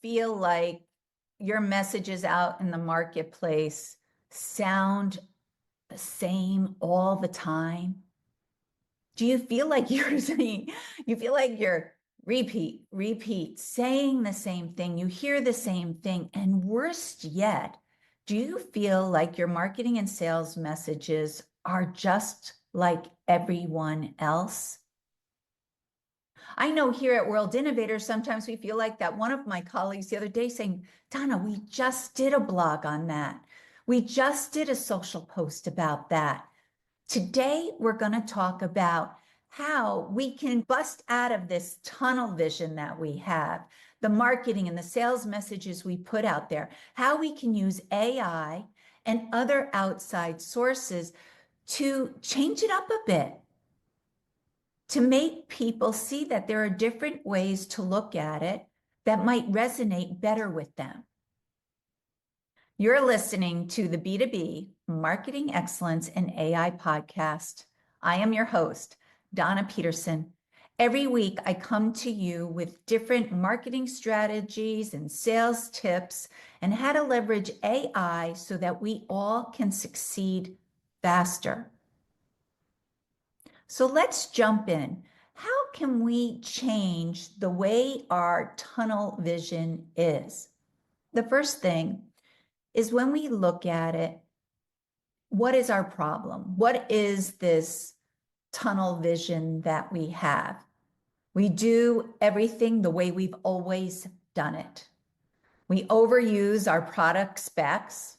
feel like your messages out in the marketplace sound the same all the time? Do you feel like you're saying, you feel like you're repeat, saying the same thing, you hear the same thing, and worst yet, do you feel like your marketing and sales messages are just like everyone else? I know here at World Innovators, sometimes we feel like that. One of my colleagues the other day saying, Donna, we just did a blog on that. We just did a social post about that. Today, we're going to talk about how we can bust out of this tunnel vision that we have, the marketing and the sales messages we put out there, how we can use AI and other outside sources to change it up a bit, to make people see that there are different ways to look at it that might resonate better with them. You're listening to the B2B Marketing Excellence and AI podcast. I am your host, Donna Peterson. Every week, I come to you with different marketing strategies and sales tips and how to leverage AI so that we all can succeed faster. So let's jump in. How can we change the way our tunnel vision is? The first thing is when we look at it, what is our problem? What is this tunnel vision that we have? We do everything the way we've always done it. We overuse our product specs.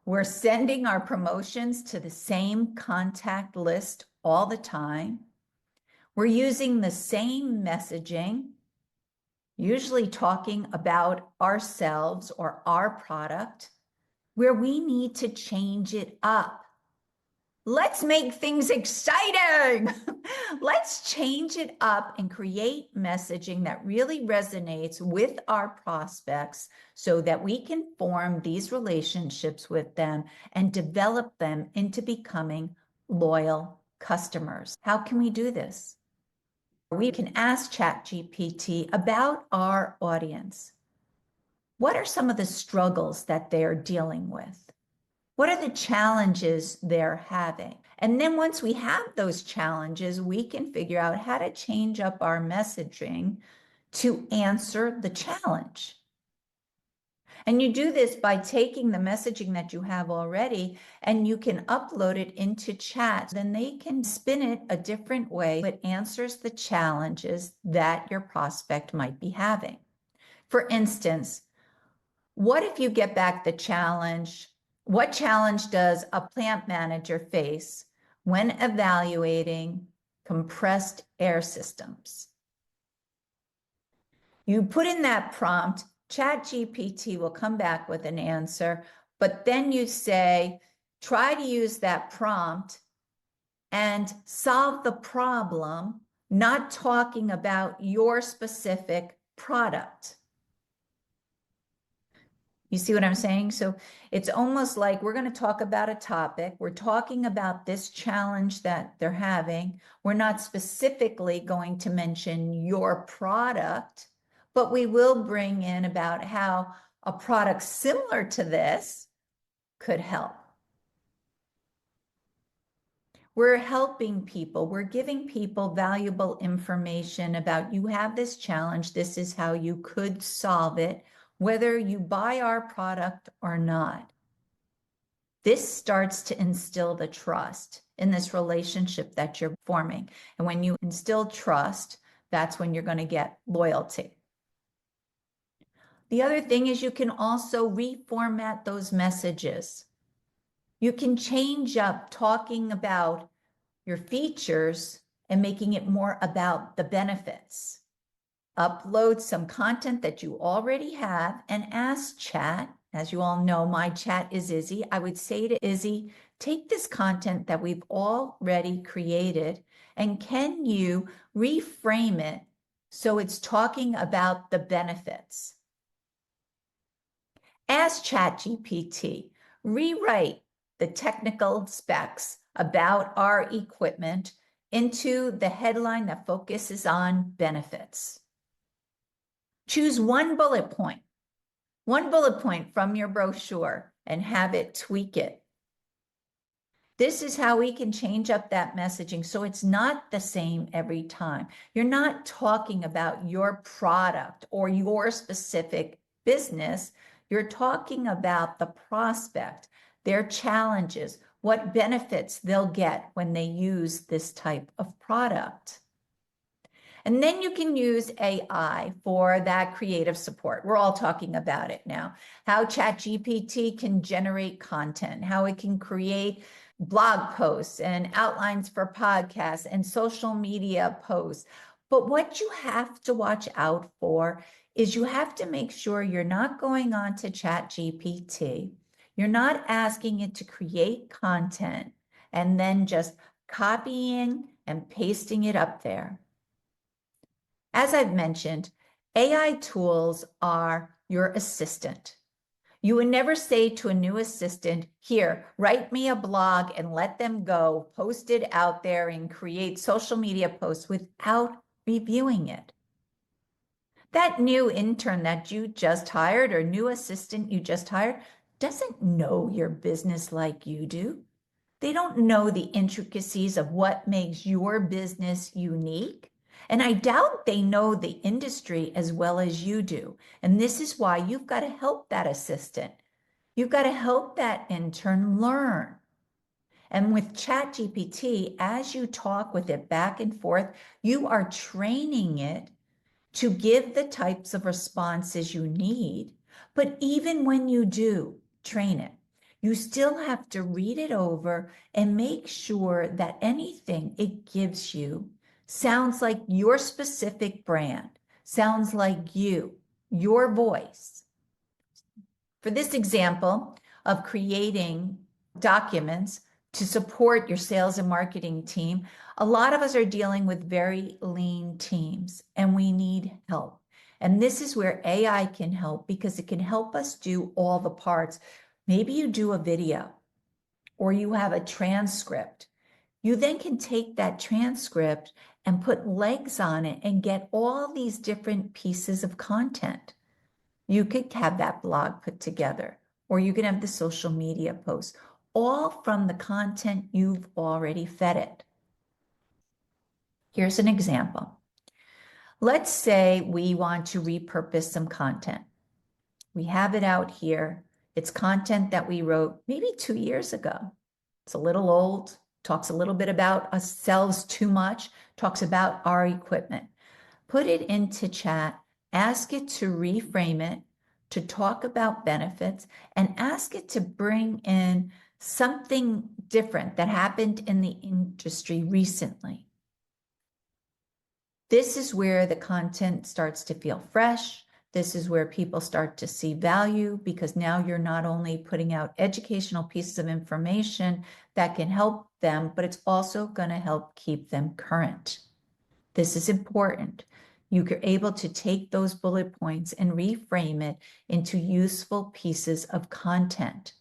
We're sending our promotions to the same contact list all the time. We're using the same messaging, usually talking about ourselves or our product, where we need to change it up. Let's make things exciting. Let's change it up and create messaging that really resonates with our prospects so that we can form these relationships with them and develop them into becoming loyal customers. How can we do this? We can ask ChatGPT about our audience. What are some of the struggles that they're dealing with? What are the challenges they're having? And then once we have those challenges, we can figure out how to change up our messaging to answer the challenge. And you do this by taking the messaging that you have already and you can upload it into chat. Then they can spin it a different way that answers the challenges that your prospect might be having. For instance, what if you get back the challenge? What challenge does a plant manager face when evaluating compressed air systems? You put in that prompt, ChatGPT will come back with an answer, but then you say, try to use that prompt and solve the problem, not talking about your specific product. You see what I'm saying? So it's almost like we're going to talk about a topic. We're talking about this challenge that they're having. We're not specifically going to mention your product, but we will bring in about how a product similar to this could help. We're helping people. We're giving people valuable information about you have this challenge. This is how you could solve it, whether you buy our product or not. This starts to instill the trust in this relationship that you're forming. And when you instill trust, that's when you're going to get loyalty. The other thing is you can also reformat those messages. You can change up talking about your features and making it more about the benefits. Upload some content that you already have and ask chat. As you all know, my chat is Izzy. I would say to Izzy, take this content that we've already created and can you reframe it so it's talking about the benefits? Ask ChatGPT, rewrite the technical specs about our equipment into the headline that focuses on benefits. Choose one bullet point from your brochure and have it tweak it. This is how we can change up that messaging so it's not the same every time. You're not talking about your product or your specific business. You're talking about the prospect, their challenges, what benefits they'll get when they use this type of product. And then you can use AI for that creative support. We're all talking about it now. How ChatGPT can generate content, how it can create blog posts and outlines for podcasts and social media posts. But what you have to watch out for is you have to make sure you're not going on to ChatGPT. You're not asking it to create content and then just copying and pasting it up there. As I've mentioned, AI tools are your assistant. You would never say to a new assistant, here, write me a blog and let them go, post it out there and create social media posts without reviewing it. That new intern that you just hired or new assistant you just hired doesn't know your business like you do. They don't know the intricacies of what makes your business unique. And I doubt they know the industry as well as you do. And this is why you've got to help that assistant. You've got to help that intern learn. And with ChatGPT, as you talk with it back and forth, you are training it to give the types of responses you need. But even when you do train it, you still have to read it over and make sure that anything it gives you sounds like your specific brand, sounds like you, your voice. For this example of creating documents to support your sales and marketing team, a lot of us are dealing with very lean teams and we need help. And this is where AI can help because it can help us do all the parts. Maybe you do a video or you have a transcript. You then can take that transcript and put legs on it and get all these different pieces of content. You could have that blog put together, or you can have the social media posts, all from the content you've already fed it. Here's an example. Let's say we want to repurpose some content. We have it out here. It's content that we wrote maybe 2 years ago. It's a little old, talks a little bit about ourselves too much, talks about our equipment. Put it into chat, ask it to reframe it, to talk about benefits, and ask it to bring in something different that happened in the industry recently. This is where the content starts to feel fresh. This is where people start to see value because now you're not only putting out educational pieces of information that can help them, but it's also going to help keep them current. This is important. You're able to take those bullet points and reframe it into useful pieces of content.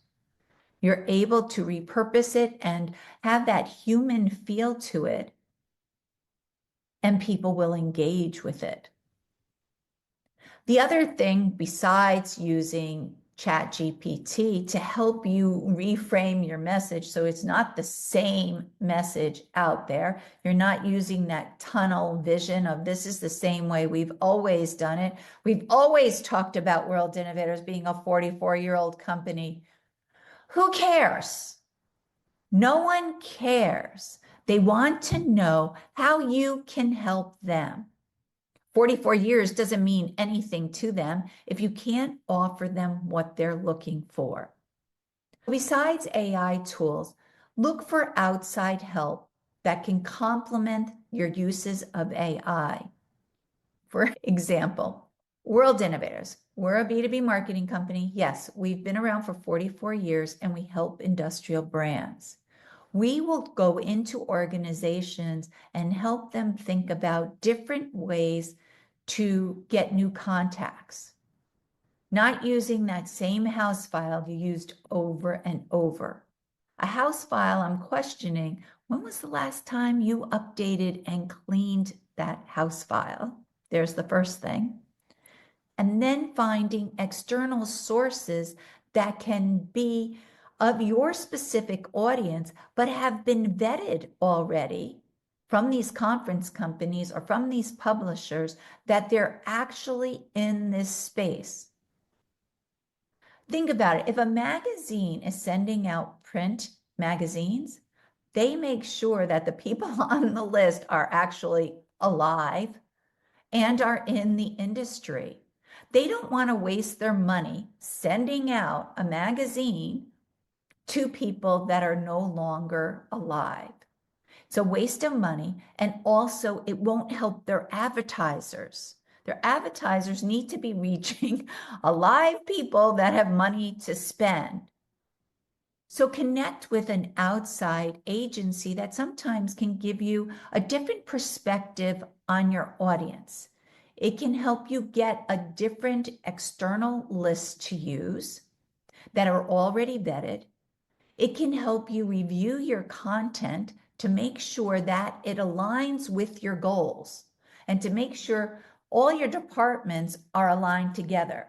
You're able to repurpose it and have that human feel to it, and people will engage with it. The other thing, besides using ChatGPT to help you reframe your message so it's not the same message out there, you're not using that tunnel vision of this is the same way we've always done it. We've always talked about World Innovators being a 44-year-old company. Who cares? No one cares. They want to know how you can help them. 44 years doesn't mean anything to them if you can't offer them what they're looking for. Besides AI tools, look for outside help that can complement your uses of AI. For example, World Innovators. We're a B2B marketing company. Yes, we've been around for 44 years and we help industrial brands. We will go into organizations and help them think about different ways to get new contacts, not using that same house file you used over and over. A house file, I'm questioning, when was the last time you updated and cleaned that house file? There's the first thing. and then finding external sources that can be of your specific audience, but have been vetted already from these conference companies or from these publishers that they're actually in this space. Think about it. If a magazine is sending out print magazines, they make sure that the people on the list are actually alive and are in the industry. They don't want to waste their money sending out a magazine to people that are no longer alive. It's a waste of money, and also it won't help their advertisers. Their advertisers need to be reaching alive people that have money to spend. So connect with an outside agency that sometimes can give you a different perspective on your audience. It can help you get a different external list to use that are already vetted. It can help you review your content to make sure that it aligns with your goals and to make sure all your departments are aligned together.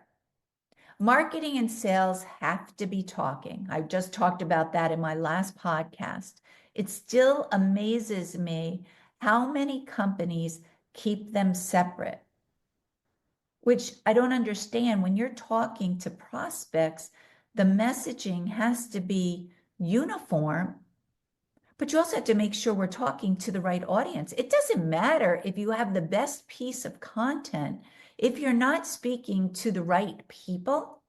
Marketing and sales have to be talking. I just talked about that in my last podcast. It still amazes me how many companies keep them separate, which I don't understand. When you're talking to prospects, the messaging has to be uniform, but you also have to make sure we're talking to the right audience. It doesn't matter if you have the best piece of content if you're not speaking to the right people,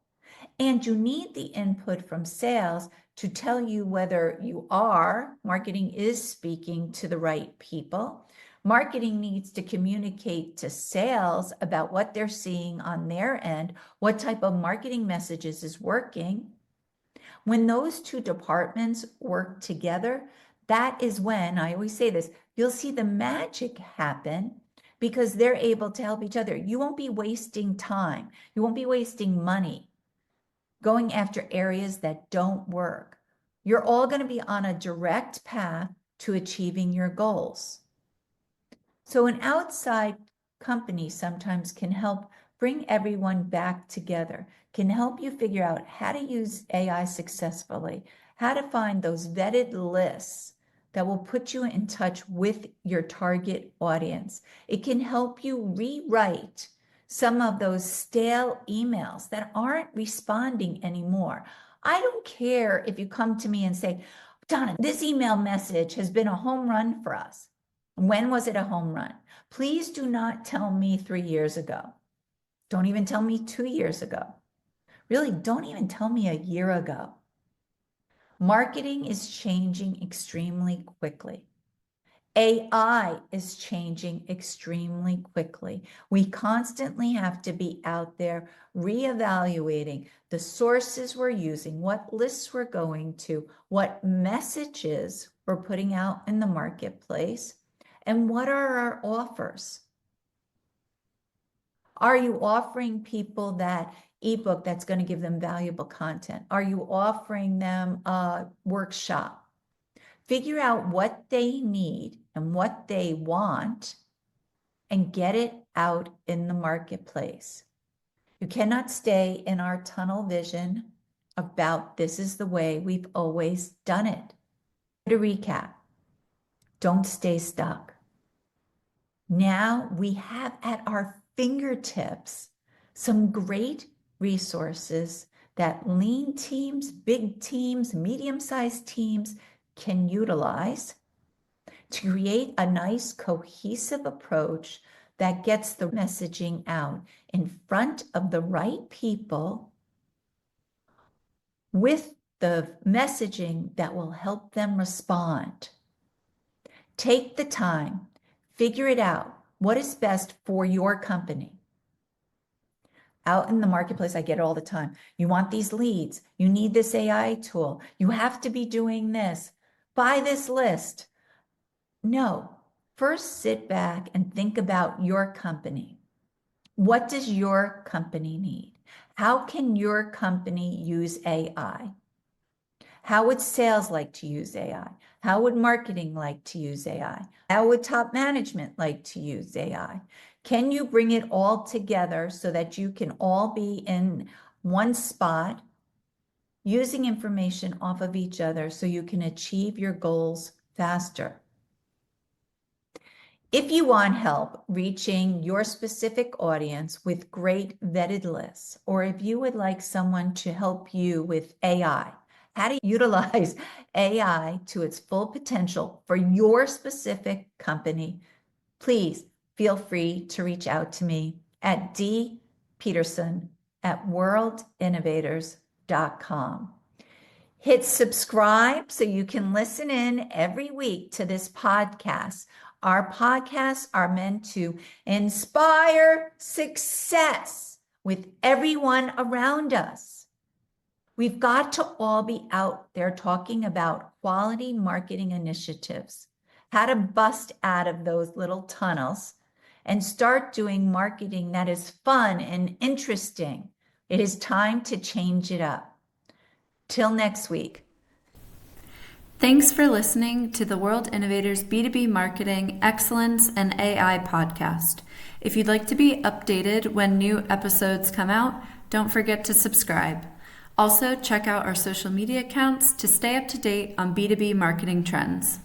and you need the input from sales to tell you whether marketing is speaking to the right people. Marketing needs to communicate to sales about what they're seeing on their end, what type of marketing messages is working. When those two departments work together, that is when, I always say this, you'll see the magic happen because they're able to help each other. You won't be wasting time. You won't be wasting money going after areas that don't work. You're all going to be on a direct path to achieving your goals. So an outside company sometimes can help bring everyone back together, can help you figure out how to use AI successfully, how to find those vetted lists that will put you in touch with your target audience. It can help you rewrite some of those stale emails that aren't responding anymore. I don't care if you come to me and say, Donna, this email message has been a home run for us. When was it a home run? Please do not tell me 3 years ago. Don't even tell me 2 years ago. Really, don't even tell me a year ago. Marketing is changing extremely quickly. AI is changing extremely quickly. We constantly have to be out there reevaluating the sources we're using, what lists we're going to, what messages we're putting out in the marketplace, and what are our offers. Are you offering people that ebook that's going to give them valuable content? Are you offering them a workshop? Figure out what they need and what they want and get it out in the marketplace. You cannot stay in our tunnel vision about this is the way we've always done it. To recap, don't stay stuck. Now we have at our fingertips some great resources that lean teams, big teams, medium-sized teams can utilize to create a nice cohesive approach that gets the messaging out in front of the right people with the messaging that will help them respond. Take the time, figure it out. What is best for your company? Out in the marketplace, I get it all the time. You want these leads. You need this AI tool. You have to be doing this. Buy this list. No. First, sit back and think about your company. What does your company need? How can your company use AI? How would sales like to use AI? How would marketing like to use AI? How would top management like to use AI? Can you bring it all together so that you can all be in one spot, using information off of each other so you can achieve your goals faster? If you want help reaching your specific audience with great vetted lists, or if you would like someone to help you with AI, how to utilize AI to its full potential for your specific company, please feel free to reach out to me at dpeterson@worldinnovators.com. Hit subscribe so you can listen in every week to this podcast. Our podcasts are meant to inspire success with everyone around us. We've got to all be out there talking about quality marketing initiatives, how to bust out of those little tunnels and start doing marketing that is fun and interesting. It is time to change it up. Till next week. Thanks for listening to the World Innovators B2B Marketing Excellence and AI podcast. If you'd like to be updated when new episodes come out, don't forget to subscribe. Also, check out our social media accounts to stay up to date on B2B marketing trends.